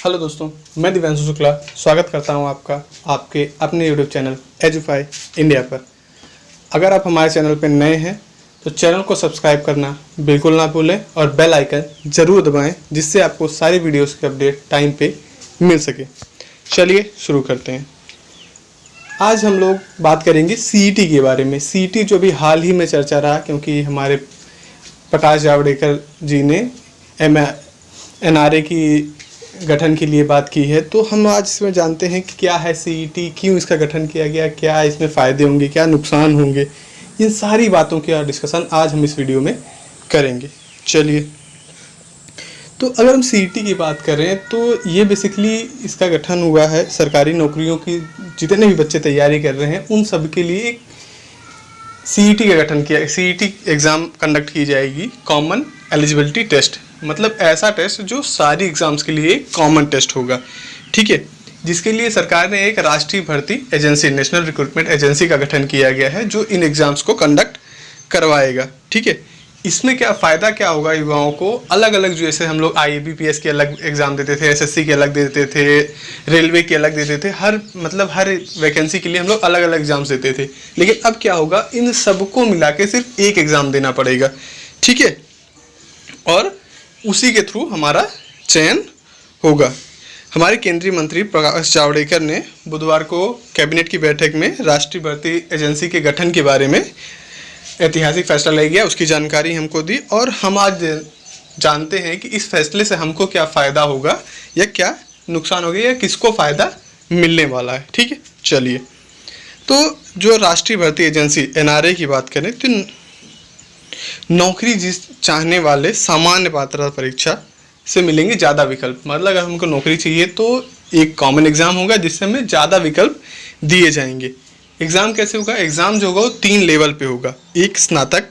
Hello दोस्तों, मैं दिव्यांशु शुक्ला स्वागत करता हूं आपका आपके अपने यूट्यूब चैनल एजुफाई इंडिया पर। अगर आप हमारे चैनल पर नए हैं तो चैनल को सब्सक्राइब करना बिल्कुल ना भूलें और बेल आइकन ज़रूर दबाएं, जिससे आपको सारी वीडियोस के अपडेट टाइम पे मिल सके। चलिए शुरू करते हैं। आज हम लोग बात करेंगे सीईटी के बारे में। सीईटी जो भी हाल ही में चर्चा रहा, क्योंकि हमारे प्रकाश जावड़ेकर जी ने एनआरए की गठन के लिए बात की है, तो हम आज इसमें जानते हैं कि क्या है सीईटी, क्यों इसका गठन किया गया, क्या इसमें फ़ायदे होंगे, क्या नुकसान होंगे। इन सारी बातों का डिस्कशन आज हम इस वीडियो में करेंगे। चलिए, तो अगर हम सीईटी की बात करें तो ये बेसिकली इसका गठन हुआ है सरकारी नौकरियों की जितने भी बच्चे तैयारी कर रहे हैं उन सब के लिए एक सीईटी का गठन किया। सीईटी एग्ज़ाम कंडक्ट की जाएगी, कॉमन एलिजिबिलिटी टेस्ट, मतलब ऐसा टेस्ट जो सारी एग्ज़ाम्स के लिए एक कॉमन टेस्ट होगा, ठीक है, जिसके लिए सरकार ने एक राष्ट्रीय भर्ती एजेंसी, नेशनल रिक्रूटमेंट एजेंसी का गठन किया गया है जो इन एग्ज़ाम्स को कंडक्ट करवाएगा, ठीक है। इसमें क्या फ़ायदा क्या होगा युवाओं को, अलग अलग जैसे हम लोग IABPS के अलग एग्ज़ाम देते थे, SSC के अलग देते थे, रेलवे के अलग देते थे, हर वैकेंसी के लिए हम लोग अलग अलग एग्ज़ाम्स देते थे। लेकिन अब क्या होगा, इन सबको मिला के सिर्फ एक एग्ज़ाम देना पड़ेगा, ठीक है, और उसी के थ्रू हमारा चयन होगा। हमारे केंद्रीय मंत्री प्रकाश जावड़ेकर ने बुधवार को कैबिनेट की बैठक में राष्ट्रीय भर्ती एजेंसी के गठन के बारे में ऐतिहासिक फैसला लिया गया, उसकी जानकारी हमको दी और हम आज जानते हैं कि इस फैसले से हमको क्या फ़ायदा होगा या क्या नुकसान होगा या किसको फ़ायदा मिलने वाला है, ठीक है। चलिए, तो जो राष्ट्रीय भर्ती एजेंसी एनआरए की बात करें तो नौकरी जिस चाहने वाले सामान्य पात्रता परीक्षा से मिलेंगे ज़्यादा विकल्प। मतलब अगर हमको नौकरी चाहिए तो एक कॉमन एग्ज़ाम होगा जिससे हमें ज़्यादा विकल्प दिए जाएंगे। एग्ज़ाम कैसे होगा, एग्ज़ाम जो होगा वो 3 लेवल पे होगा, एक स्नातक,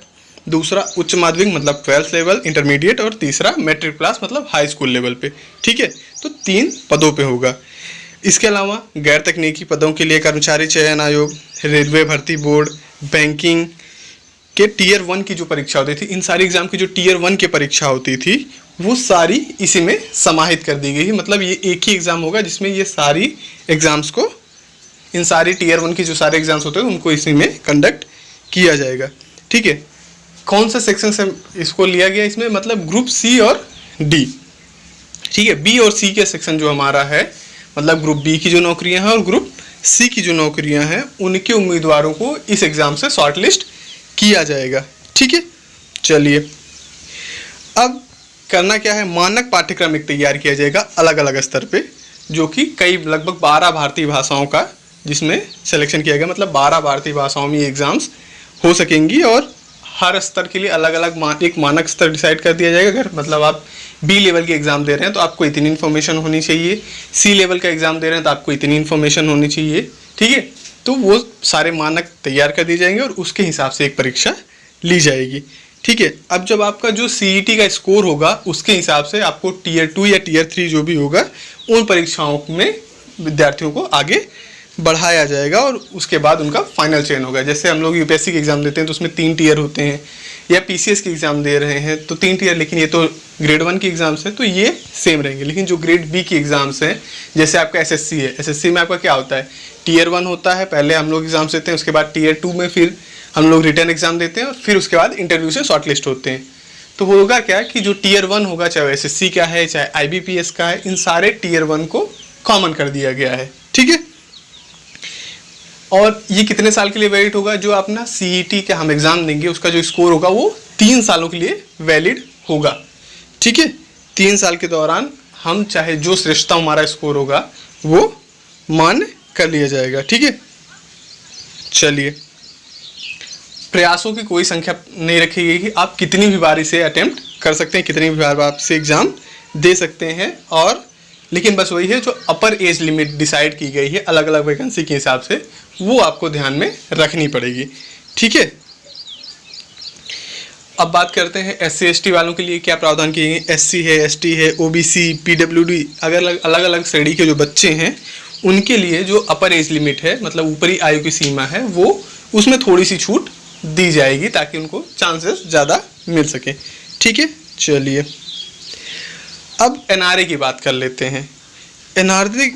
दूसरा उच्च माध्यमिक मतलब 12th लेवल, इंटरमीडिएट, और तीसरा मैट्रिक पास मतलब हाई स्कूल लेवल पे, ठीक है। तो 3 पदों पे होगा। इसके अलावा गैर तकनीकी पदों के लिए कर्मचारी चयन आयोग, रेलवे भर्ती बोर्ड, बैंकिंग के Tier 1 की जो परीक्षा होती थी, इन सारी एग्ज़ाम की जो Tier 1 की परीक्षा होती थी वो सारी इसी में समाहित कर दी गई है। मतलब ये एक ही एग्ज़ाम होगा जिसमें ये सारी एग्ज़ाम्स को, इन सारी Tier 1 की जो सारे एग्ज़ाम्स होते हैं उनको इसी में कंडक्ट किया जाएगा, ठीक है। कौन सा सेक्शन से इसको लिया गया इसमें, मतलब ग्रुप C और D, ठीक है। B और C के सेक्शन जो हमारा है, मतलब ग्रुप B की जो नौकरियाँ हैं और ग्रुप C की जो नौकरियाँ हैं, उनके उम्मीदवारों को इस एग्ज़ाम से शॉर्ट लिस्ट किया जाएगा, ठीक है। चलिए, अब करना क्या है, मानक पाठ्यक्रम एक तैयार किया जाएगा अलग अलग स्तर पे, जो कि लगभग 12 भारतीय भाषाओं का जिसमें सिलेक्शन किया गया। मतलब 12 भारतीय भाषाओं में एग्ज़ाम्स हो सकेंगी और हर स्तर के लिए अलग अलग एक मानक स्तर डिसाइड कर दिया जाएगा। अगर मतलब आप B लेवल के एग्ज़ाम दे रहे हैं तो आपको इतनी इन्फॉर्मेशन होनी चाहिए, C लेवल का एग्ज़ाम दे रहे हैं तो आपको इतनी इन्फॉर्मेशन होनी चाहिए, ठीक है। तो वो सारे मानक तैयार कर दिए जाएंगे और उसके हिसाब से एक परीक्षा ली जाएगी, ठीक है। अब जब आपका जो सीईटी का स्कोर होगा उसके हिसाब से आपको Tier 2 या Tier 3 जो भी होगा उन परीक्षाओं में विद्यार्थियों को आगे बढ़ाया जाएगा और उसके बाद उनका फाइनल चयन होगा। जैसे हम लोग यूपीएससी के एग्ज़ाम देते हैं तो उसमें 3 टियर होते हैं, या PCS के एग्ज़ाम दे रहे हैं तो 3 टियर, लेकिन ये तो ग्रेड 1 की एग्ज़ाम्स हैं तो ये सेम रहेंगे। लेकिन जो ग्रेड B की एग्ज़ाम्स हैं, जैसे आपका SSC है, SSC में आपका क्या होता है, Tier 1 होता है, पहले हम लोग एग्ज़ाम्स देते हैं, उसके बाद Tier 2 में फिर हम लोग रिटर्न एग्ज़ाम देते हैं और फिर उसके बाद इंटरव्यू से शॉर्ट लिस्ट होते हैं। तो होगा क्या कि जो Tier 1 होगा, चाहे SSC का है चाहे IBPS का है, इन सारे Tier 1 को कॉमन कर दिया गया है, ठीक है। और ये कितने साल के लिए वैलिड होगा, जो अपना सीईटी का हम एग्ज़ाम देंगे उसका जो स्कोर होगा वो 3 सालों के लिए वैलिड होगा, ठीक है। 3 साल के दौरान हम चाहे जो श्रेष्ठतम हमारा स्कोर होगा वो मान्य कर लिया जाएगा, ठीक है। चलिए, प्रयासों की कोई संख्या नहीं रखी गई कि आप कितनी भी बार इसे अटेम्प्ट कर सकते हैं, कितनी भी बार आप इसे एग्ज़ाम दे सकते हैं, और लेकिन बस वही है जो अपर एज लिमिट डिसाइड की गई है अलग अलग वैकेंसी के हिसाब से, वो आपको ध्यान में रखनी पड़ेगी, ठीक है। अब बात करते हैं SC ST वालों के लिए क्या प्रावधान किए गए। SC है, ST है, OBC, PWD, अगर अलग अलग श्रेणी के जो बच्चे हैं उनके लिए जो अपर एज लिमिट है, मतलब ऊपरी आयु की सीमा है, वो उसमें थोड़ी सी छूट दी जाएगी ताकि उनको चांसेस ज़्यादा मिल सके, ठीक है। चलिए, अब एनआरए की बात कर लेते हैं। एनआरए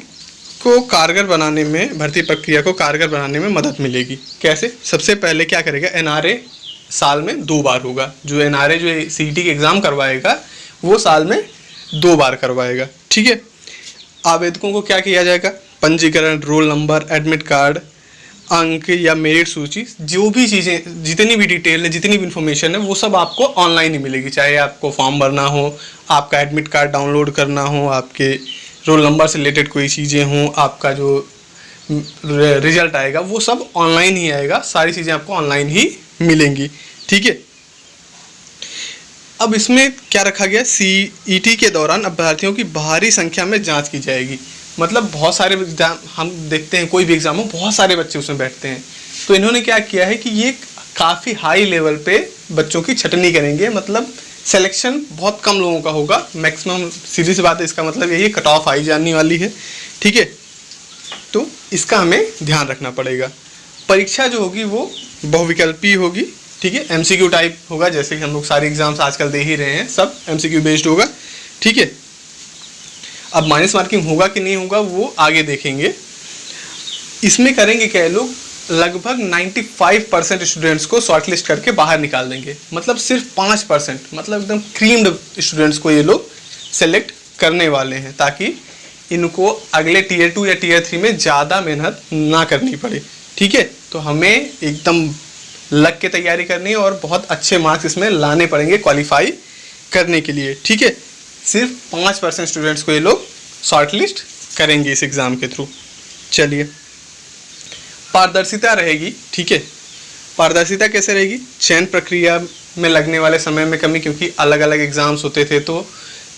को कारगर बनाने में, भर्ती प्रक्रिया को कारगर बनाने में मदद मिलेगी। कैसे? सबसे पहले क्या करेगा, एनआरए साल में 2 बार होगा। जो एनआरए जो सीईटी के एग्ज़ाम करवाएगा वो साल में 2 बार करवाएगा। ठीक है। आवेदकों को क्या किया जाएगा, पंजीकरण, रोल नंबर, एडमिट कार्ड, अंक या मेरिट सूची, जो भी चीज़ें, जितनी भी डिटेल है, जितनी भी इंफॉर्मेशन है, वो सब आपको ऑनलाइन ही मिलेगी। चाहे आपको फॉर्म भरना हो, आपका एडमिट कार्ड डाउनलोड करना हो, आपके रोल नंबर से रिलेटेड कोई चीज़ें हों, आपका जो रिजल्ट आएगा वो सब ऑनलाइन ही आएगा। सारी चीज़ें आपको ऑनलाइन ही मिलेंगी। ठीक है। अब इसमें क्या रखा गया, सीईटी के दौरान अभ्यर्थियों की भारी संख्या में जांच की जाएगी। मतलब बहुत सारे एग्जाम हम देखते हैं, कोई भी एग्जाम हो, बहुत सारे बच्चे उसमें बैठते हैं। तो इन्होंने क्या किया है कि ये काफ़ी हाई लेवल पे बच्चों की छटनी करेंगे। मतलब सिलेक्शन बहुत कम लोगों का होगा, मैक्सिमम। सीधी सी बात है, इसका मतलब यही कट ऑफ आई जाने वाली है। ठीक है। तो इसका हमें ध्यान रखना पड़ेगा। परीक्षा जो होगी वो बहुविकल्पी होगी। ठीक है। एमसीक्यू टाइप होगा, जैसे कि हम लोग सारे एग्जाम्स आजकल दे ही रहे हैं, सब एमसीक्यू बेस्ड होगा। ठीक है। अब माइनस मार्किंग होगा कि नहीं होगा वो आगे देखेंगे। इसमें करेंगे क्या लोग, लगभग 95% स्टूडेंट्स को शॉर्टलिस्ट करके बाहर निकाल देंगे। मतलब सिर्फ 5%, मतलब एकदम क्रीम्ड स्टूडेंट्स को ये लोग सेलेक्ट करने वाले हैं, ताकि इनको अगले टीयर 2 या टीयर 3 में ज़्यादा मेहनत ना करनी पड़े। ठीक है। तो हमें एकदम लग के तैयारी करनी है और बहुत अच्छे मार्क्स इसमें लाने पड़ेंगे क्वालिफाई करने के लिए। ठीक है। सिर्फ 5% स्टूडेंट्स को ये लोग शॉर्टलिस्ट करेंगे इस एग्ज़ाम के थ्रू। चलिए, पारदर्शिता रहेगी। ठीक है। पारदर्शिता कैसे रहेगी, चयन प्रक्रिया में लगने वाले समय में कमी, क्योंकि अलग अलग एग्ज़ाम्स होते थे तो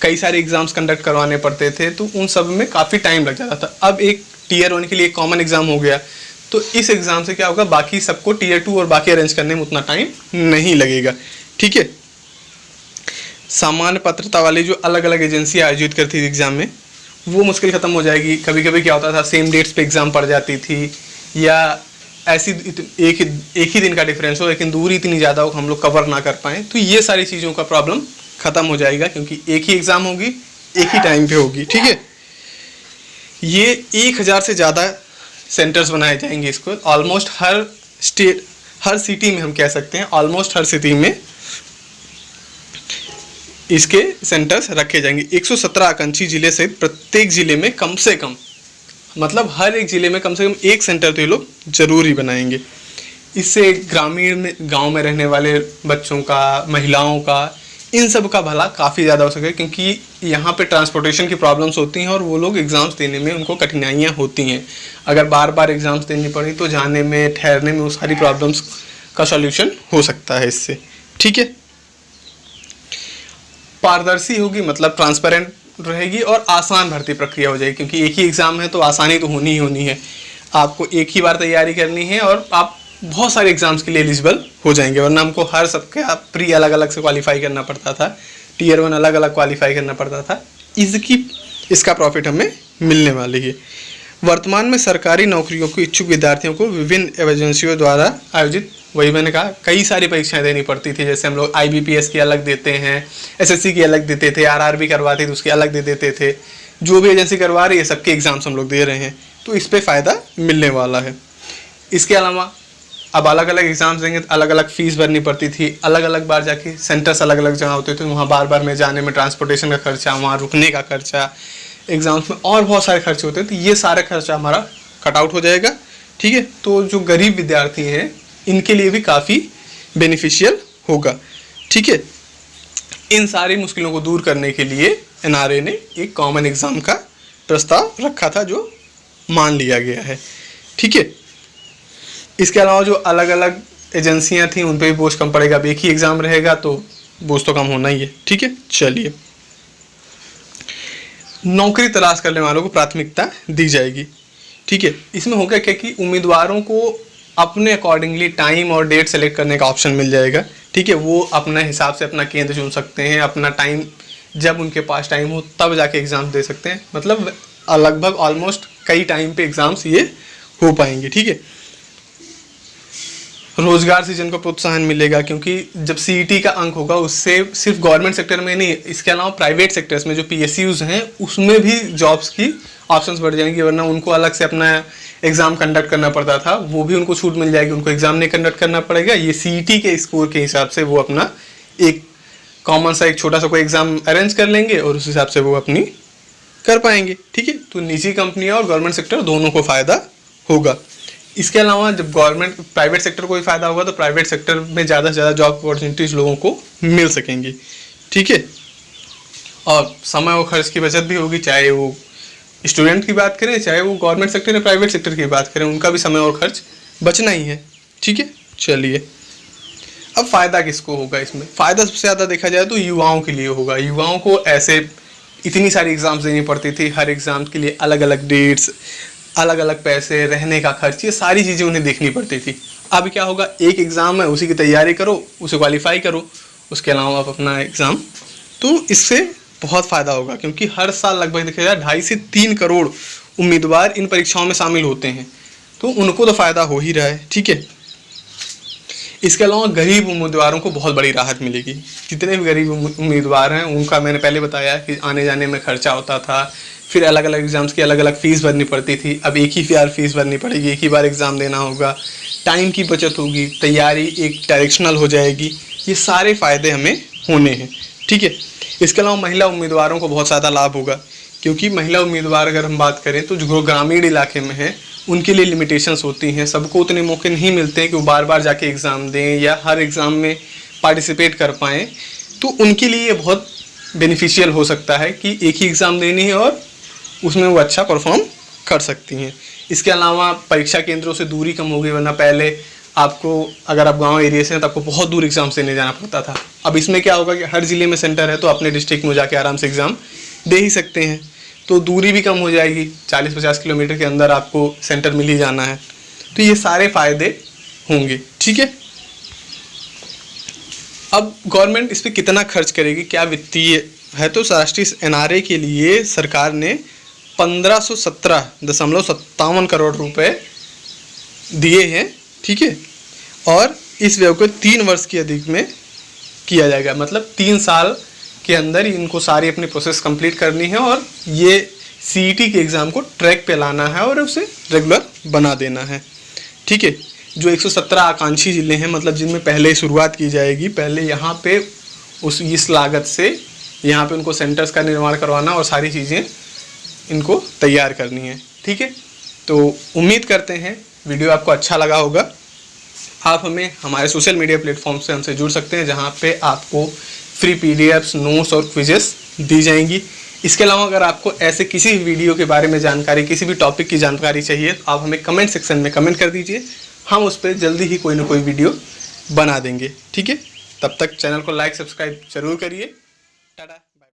कई सारे एग्ज़ाम्स कंडक्ट करवाने पड़ते थे, तो उन सब में काफ़ी टाइम लग जाता था। अब एक टीयर 1 के लिए कॉमन एग्ज़ाम हो गया, तो इस एग्ज़ाम से क्या होगा, बाकी सबको टीयर 2 और बाकी अरेंज करने में उतना टाइम नहीं लगेगा। ठीक है। सामान्य पात्रता वाली जो अलग अलग एजेंसियाँ आयोजित करती थी एग्ज़ाम में, वो मुश्किल ख़त्म हो जाएगी। कभी कभी क्या होता था, सेम डेट्स पे एग्ज़ाम पड़ जाती थी, या ऐसी एक ही दिन का डिफरेंस हो, लेकिन दूरी इतनी ज़्यादा हो हम लोग कवर ना कर पाएँ। तो ये सारी चीज़ों का प्रॉब्लम ख़त्म हो जाएगा, क्योंकि एक ही एग्ज़ाम होगी, एक ही टाइम पे होगी। ठीक है। ये 1000 से ज़्यादा सेंटर्स बनाए जाएंगे इसको। ऑलमोस्ट हर स्टेट, हर सिटी में, हम कह सकते हैं ऑलमोस्ट हर सिटी में इसके सेंटर्स रखे जाएंगे। 117 आकांक्षी जिले सहित प्रत्येक जिले में कम से कम, मतलब हर एक ज़िले में कम से कम एक सेंटर तो ये लोग जरूर ही बनाएंगे। इससे ग्रामीण में, गांव में रहने वाले बच्चों का, महिलाओं का, इन सब का भला काफ़ी ज़्यादा हो सके, क्योंकि यहाँ पे ट्रांसपोर्टेशन की प्रॉब्लम्स होती हैं और वो लोग एग्ज़ाम्स देने में उनको कठिनाइयाँ होती हैं। अगर बार बार एग्ज़ाम्स देनी पड़ी तो जाने में, ठहरने में, वो सारी प्रॉब्लम्स का सॉल्यूशन हो सकता है इससे। ठीक है। पारदर्शी होगी, मतलब ट्रांसपेरेंट रहेगी, और आसान भर्ती प्रक्रिया हो जाएगी, क्योंकि एक ही एग्ज़ाम है तो आसानी तो होनी ही होनी है। आपको एक ही बार तैयारी करनी है और आप बहुत सारे एग्ज़ाम्स के लिए एलिजिबल हो जाएंगे, वरना हमको हर सबके प्री अलग अलग से क्वालिफाई करना पड़ता था, टीयर 1 अलग अलग क्वालिफाई करना पड़ता था। इसका प्रॉफिट हमें मिलने वाली है। वर्तमान में सरकारी नौकरियों को इच्छुक विद्यार्थियों को विभिन्न एजेंसियों द्वारा आयोजित, वही मैंने कहा, कई सारी परीक्षाएं देनी पड़ती थी। जैसे हम लोग IBPS की अलग देते हैं, SSC की अलग देते थे, RRB करवाते थे उसकी अलग दे देते थे। जो भी एजेंसी करवा रही है सबके एग्ज़ाम्स हम लोग दे रहे हैं, तो इस पर फ़ायदा मिलने वाला है। इसके अलावा अब अलग अलग एग्ज़ाम्स देंगे तो अलग अलग फ़ीस भरनी पड़ती थी, अलग अलग बार जाके सेंटर्स अलग अलग जगह होते थे, वहाँ बार बार में जाने में ट्रांसपोर्टेशन का खर्चा, वहाँ रुकने का खर्चा, एग्ज़ाम्स में और बहुत सारे खर्चे होते हैं। तो ये सारा खर्चा हमारा कट आउट हो जाएगा। ठीक है। तो जो गरीब विद्यार्थी हैं इनके लिए भी काफ़ी बेनिफिशियल होगा। ठीक है। इन सारी मुश्किलों को दूर करने के लिए NRA ने एक कॉमन एग्ज़ाम का प्रस्ताव रखा था, जो मान लिया गया है। ठीक है। इसके अलावा जो अलग अलग एजेंसियां थी उन पर भी बोझ कम पड़ेगा। अब एक ही एग्ज़ाम रहेगा तो बोझ तो कम होना ही है। ठीक है। चलिए, नौकरी तलाश करने वालों को प्राथमिकता दी जाएगी। ठीक है। इसमें होगा क्या कि उम्मीदवारों को अपने अकॉर्डिंगली टाइम और डेट सेलेक्ट करने का ऑप्शन मिल जाएगा। ठीक है। वो अपने हिसाब से अपना केंद्र चुन सकते हैं, अपना टाइम, जब उनके पास टाइम हो तब जाके एग्ज़ाम दे सकते हैं। मतलब लगभग ऑलमोस्ट कई टाइम पे एग्ज़ाम्स ये हो पाएंगे। ठीक है। रोजगार सृजन को प्रोत्साहन मिलेगा, क्योंकि जब CET का अंक होगा उससे सिर्फ गवर्नमेंट सेक्टर में नहीं, इसके अलावा प्राइवेट सेक्टर्स में जो PSUs हैं उसमें भी जॉब्स की ऑप्शंस बढ़ जाएंगी, वरना उनको अलग से अपना एग्ज़ाम कंडक्ट करना पड़ता था, वो भी उनको छूट मिल जाएगी, उनको एग्ज़ाम नहीं कंडक्ट करना पड़ेगा। ये सीईटी के स्कोर के हिसाब से वो अपना एक कॉमन सा एक छोटा सा कोई एग्ज़ाम अरेंज कर लेंगे और उस हिसाब से वो अपनी कर पाएंगे। ठीक है, तो निजी कंपनियां और गवर्नमेंट सेक्टर दोनों को फ़ायदा होगा। इसके अलावा जब गवर्नमेंट प्राइवेट सेक्टर को भी फ़ायदा होगा तो प्राइवेट सेक्टर में ज़्यादा से ज़्यादा जॉब अपॉर्चुनिटीज़ लोगों को मिल सकेंगी। ठीक है, और समय और खर्च की बचत भी होगी, चाहे वो स्टूडेंट की बात करें, चाहे वो गवर्नमेंट सेक्टर या प्राइवेट सेक्टर की बात करें, उनका भी समय और खर्च बचना ही है। ठीक है, चलिए अब फ़ायदा किसको होगा इसमें? फ़ायदा सबसे ज़्यादा देखा जाए तो युवाओं के लिए होगा। युवाओं को ऐसे इतनी सारी एग्ज़ाम्स देनी पड़ती थी, हर एग्ज़ाम के लिए अलग अलग डेट्स, अलग अलग पैसे, रहने का खर्च, ये सारी चीज़ें उन्हें देखनी पड़ती थी। अब क्या होगा, एक एग्ज़ाम है, उसी की तैयारी करो, उसे क्वालिफाई करो, उसके अलावा आप अपना एग्ज़ाम, तो इससे बहुत फ़ायदा होगा, क्योंकि हर साल लगभग देखा जाए 2.5 से 3 करोड़ उम्मीदवार इन परीक्षाओं में शामिल होते हैं, तो उनको तो फ़ायदा हो ही रहा है। ठीक है, इसके अलावा गरीब उम्मीदवारों को बहुत बड़ी राहत मिलेगी। जितने भी गरीब उम्मीदवार हैं उनका मैंने पहले बताया कि आने जाने में खर्चा होता था, फिर अलग अलग एग्ज़ाम्स की अलग अलग फ़ीस भरनी पड़ती थी, अब एक ही बार फीस भरनी पड़ेगी, एक ही बार एग्ज़ाम देना होगा, टाइम की बचत होगी, तैयारी एक डायरेक्शनल हो जाएगी, ये सारे फ़ायदे हमें होने हैं। ठीक है, इसके अलावा महिला उम्मीदवारों को बहुत ज़्यादा लाभ होगा, क्योंकि महिला उम्मीदवार अगर हम बात करें तो जो ग्रामीण इलाके में है उनके लिए लिमिटेशंस होती हैं, सबको उतने मौके नहीं मिलते हैं कि वो बार बार जाके एग्ज़ाम दें या हर एग्ज़ाम में पार्टिसिपेट कर पाएँ, तो उनके लिए ये बहुत बेनिफिशियल हो सकता है कि एक ही एग्ज़ाम देनी है और उसमें वो अच्छा परफॉर्म कर सकती हैं। इसके अलावा परीक्षा केंद्रों से दूरी कम होगी, वरना पहले आपको अगर आप गांव एरिया से हैं तो आपको बहुत दूर एग्ज़ाम देने जाना पड़ता था। अब इसमें क्या होगा कि हर ज़िले में सेंटर है, तो अपने डिस्ट्रिक्ट में जाके आराम से एग्ज़ाम दे ही सकते हैं, तो दूरी भी कम हो जाएगी, 40-50 किलोमीटर के अंदर आपको सेंटर मिल ही जाना है, तो ये सारे फ़ायदे होंगे। ठीक है, अब गवर्नमेंट इस पर कितना खर्च करेगी, क्या वित्तीय है, तो राष्ट्रीय एनआरए के लिए सरकार ने 1517.57 करोड़ रुपए दिए हैं। ठीक है, और इस व्यय को 3 वर्ष की अवधि में किया जाएगा, मतलब 3 साल के अंदर इनको सारी अपनी प्रोसेस कंप्लीट करनी है और ये सीईटी के एग्ज़ाम को ट्रैक पे लाना है और उसे रेगुलर बना देना है। ठीक है, जो 117 आकांक्षी ज़िले हैं, मतलब जिनमें पहले शुरुआत की जाएगी, पहले यहाँ पे इस लागत से यहाँ पे उनको सेंटर्स का निर्माण करवाना और सारी चीज़ें इनको तैयार करनी है। ठीक है, तो उम्मीद करते हैं वीडियो आपको अच्छा लगा होगा। आप हमें हमारे सोशल मीडिया प्लेटफॉर्म से हमसे जुड़ सकते हैं, जहाँ पे आपको फ्री पीडीएफ्स, नोट्स और क्विजेस दी जाएंगी। इसके अलावा अगर आपको ऐसे किसी भी वीडियो के बारे में जानकारी, किसी भी टॉपिक की जानकारी चाहिए, तो आप हमें कमेंट सेक्शन में कमेंट कर दीजिए, हम उस पर जल्दी ही कोई ना कोई वीडियो बना देंगे। ठीक है, तब तक चैनल को लाइक सब्सक्राइब जरूर करिए। टाटा।